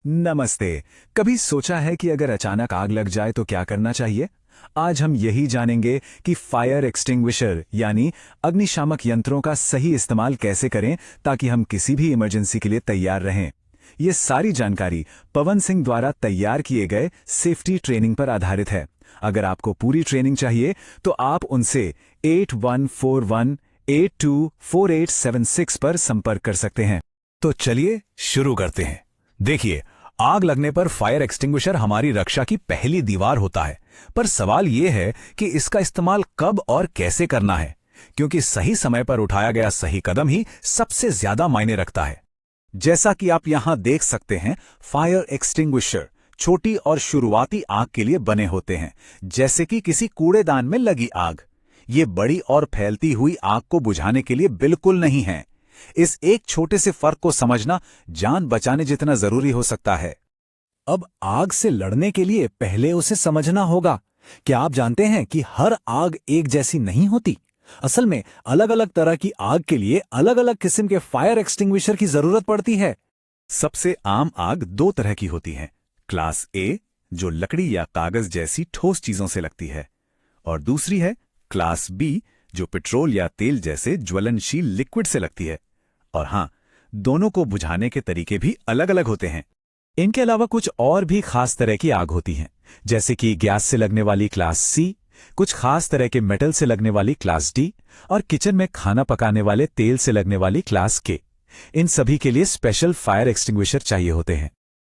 नमस्ते। कभी सोचा है कि अगर अचानक आग लग जाए तो क्या करना चाहिए? आज हम यही जानेंगे कि फायर एक्सटिंग्विशर यानी अग्निशामक यंत्रों का सही इस्तेमाल कैसे करें ताकि हम किसी भी इमरजेंसी के लिए तैयार रहें। ये सारी जानकारी पवन सिंह द्वारा तैयार किए गए सेफ्टी ट्रेनिंग पर आधारित है। अगर आपको पूरी ट्रेनिंग चाहिए तो आप उनसे 8141824876 पर संपर्क कर सकते हैं। तो चलिए शुरू करते हैं। देखिए, आग लगने पर फायर एक्सटिंग्विशर हमारी रक्षा की पहली दीवार होता है, पर सवाल यह है कि इसका इस्तेमाल कब और कैसे करना है, क्योंकि सही समय पर उठाया गया सही कदम ही सबसे ज्यादा मायने रखता है। जैसा कि आप यहां देख सकते हैं, फायर एक्सटिंग्विशर छोटी और शुरुआती आग के लिए बने होते हैं, जैसे कि किसी कूड़ेदान में लगी आग। ये बड़ी और फैलती हुई आग को बुझाने के लिए बिल्कुल नहीं है। इस एक छोटे से फर्क को समझना जान बचाने जितना जरूरी हो सकता है। अब आग से लड़ने के लिए पहले उसे समझना होगा। क्या आप जानते हैं कि हर आग एक जैसी नहीं होती? असल में अलग अलग तरह की आग के लिए अलग अलग किस्म के फायर एक्सटिंग्विशर की जरूरत पड़ती है। सबसे आम आग दो तरह की होती है। क्लास ए, जो लकड़ी या कागज जैसी ठोस चीजों से लगती है, और दूसरी है क्लास बी, जो पेट्रोल या तेल जैसे ज्वलनशील लिक्विड से लगती है। और हां, दोनों को बुझाने के तरीके भी अलग अलग होते हैं। इनके अलावा कुछ और भी खास तरह की आग होती हैं, जैसे कि गैस से लगने वाली क्लास सी, कुछ खास तरह के मेटल से लगने वाली क्लास डी, और किचन में खाना पकाने वाले तेल से लगने वाली क्लास के। इन सभी के लिए स्पेशल फायर एक्सटिंग्विशर चाहिए होते हैं।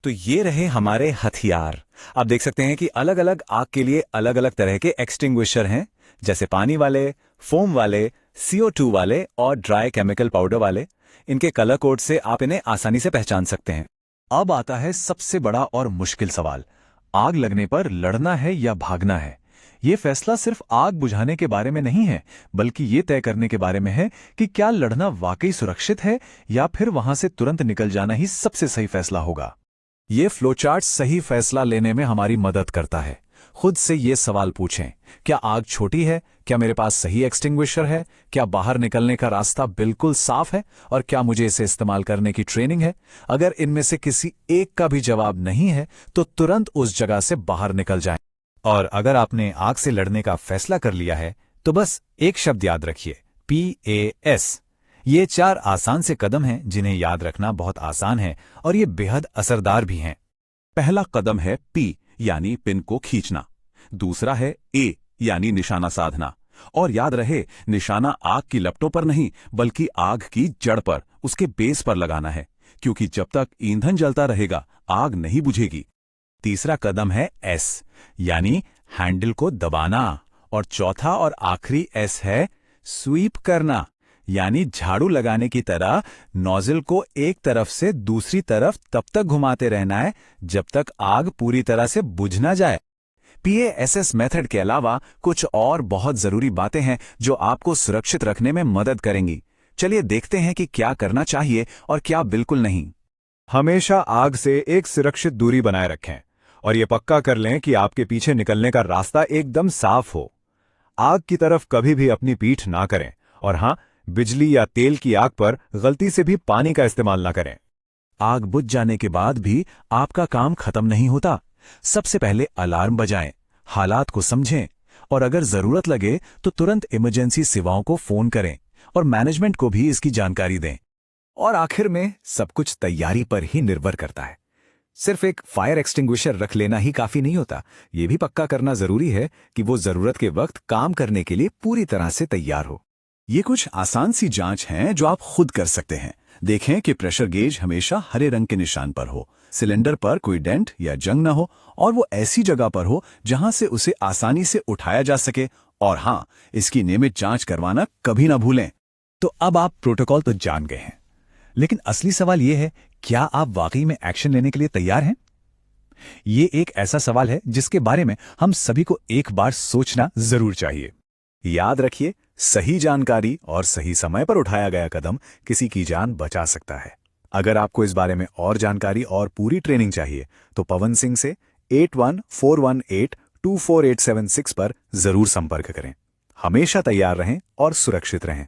तो ये रहे हमारे हथियार। आप देख सकते हैं कि अलग अलग आग के लिए अलग अलग तरह के एक्सटिंग्विशर हैं, जैसे पानी वाले, फोम वाले, CO2 वाले और ड्राई केमिकल पाउडर वाले। इनके कलर कोड से आप इन्हें आसानी से पहचान सकते हैं। अब आता है सबसे बड़ा और मुश्किल सवाल, आग लगने पर लड़ना है या भागना है। ये फैसला सिर्फ आग बुझाने के बारे में नहीं है, बल्कि ये तय करने के बारे में है कि क्या लड़ना वाकई सुरक्षित है या फिर वहां से तुरंत निकल जाना ही सबसे सही फैसला होगा। ये फ्लोचार्ट सही फैसला लेने में हमारी मदद करता है। खुद से ये सवाल पूछें, क्या आग छोटी है? क्या मेरे पास सही एक्सटिंग्विशर है? क्या बाहर निकलने का रास्ता बिल्कुल साफ है? और क्या मुझे इसे इस्तेमाल करने की ट्रेनिंग है? अगर इनमें से किसी एक का भी जवाब नहीं है तो तुरंत उस जगह से बाहर निकल जाएं। और अगर आपने आग से लड़ने का फैसला कर लिया है तो बस एक शब्द याद रखिए, PAS। ये 4 आसान से कदम हैं जिन्हें याद रखना बहुत आसान है और ये बेहद असरदार भी हैं। पहला कदम है P, यानी पिन को खींचना। दूसरा है A, यानी निशाना साधना। और याद रहे, निशाना आग की लपटों पर नहीं, बल्कि आग की जड़ पर, उसके बेस पर लगाना है, क्योंकि जब तक ईंधन जलता रहेगा आग नहीं बुझेगी। तीसरा कदम है S, यानी हैंडल को दबाना। और चौथा और आखिरी S है स्वीप करना, यानी झाड़ू लगाने की तरह नोजल को एक तरफ से दूसरी तरफ तब तक घुमाते रहना है जब तक आग पूरी तरह से बुझ ना जाए। PASS मेथड के अलावा कुछ और बहुत जरूरी बातें हैं जो आपको सुरक्षित रखने में मदद करेंगी। चलिए देखते हैं कि क्या करना चाहिए और क्या बिल्कुल नहीं। हमेशा आग से एक सुरक्षित दूरी बनाए रखें और ये पक्का कर लें कि आपके पीछे निकलने का रास्ता एकदम साफ हो। आग की तरफ कभी भी अपनी पीठ ना करें और हां, बिजली या तेल की आग पर गलती से भी पानी का इस्तेमाल ना करें। आग बुझ जाने के बाद भी आपका काम खत्म नहीं होता। सबसे पहले अलार्म बजाएं, हालात को समझें और अगर जरूरत लगे तो तुरंत इमरजेंसी सेवाओं को फोन करें और मैनेजमेंट को भी इसकी जानकारी दें। और आखिर में सब कुछ तैयारी पर ही निर्भर करता है। सिर्फ एक फायर एक्सटिंग्विशर रख लेना ही काफी नहीं होता, यह भी पक्का करना जरूरी है कि वो जरूरत के वक्त काम करने के लिए पूरी तरह से तैयार हो। ये कुछ आसान सी जांच हैं जो आप खुद कर सकते हैं। देखें कि प्रेशर गेज हमेशा हरे रंग के निशान पर हो, सिलेंडर पर कोई डेंट या जंग न हो और वो ऐसी जगह पर हो जहां से उसे आसानी से उठाया जा सके। और हां, इसकी नियमित जांच करवाना कभी ना भूलें। तो अब आप प्रोटोकॉल तो जान गए हैं, लेकिन असली सवाल यह है, क्या आप वाकई में एक्शन लेने के लिए तैयार हैं? ये एक ऐसा सवाल है जिसके बारे में हम सभी को एक बार सोचना जरूर चाहिए। याद रखिए, सही जानकारी और सही समय पर उठाया गया कदम किसी की जान बचा सकता है। अगर आपको इस बारे में और जानकारी और पूरी ट्रेनिंग चाहिए तो पवन सिंह से 8141824876 पर जरूर संपर्क करें। हमेशा तैयार रहें और सुरक्षित रहें।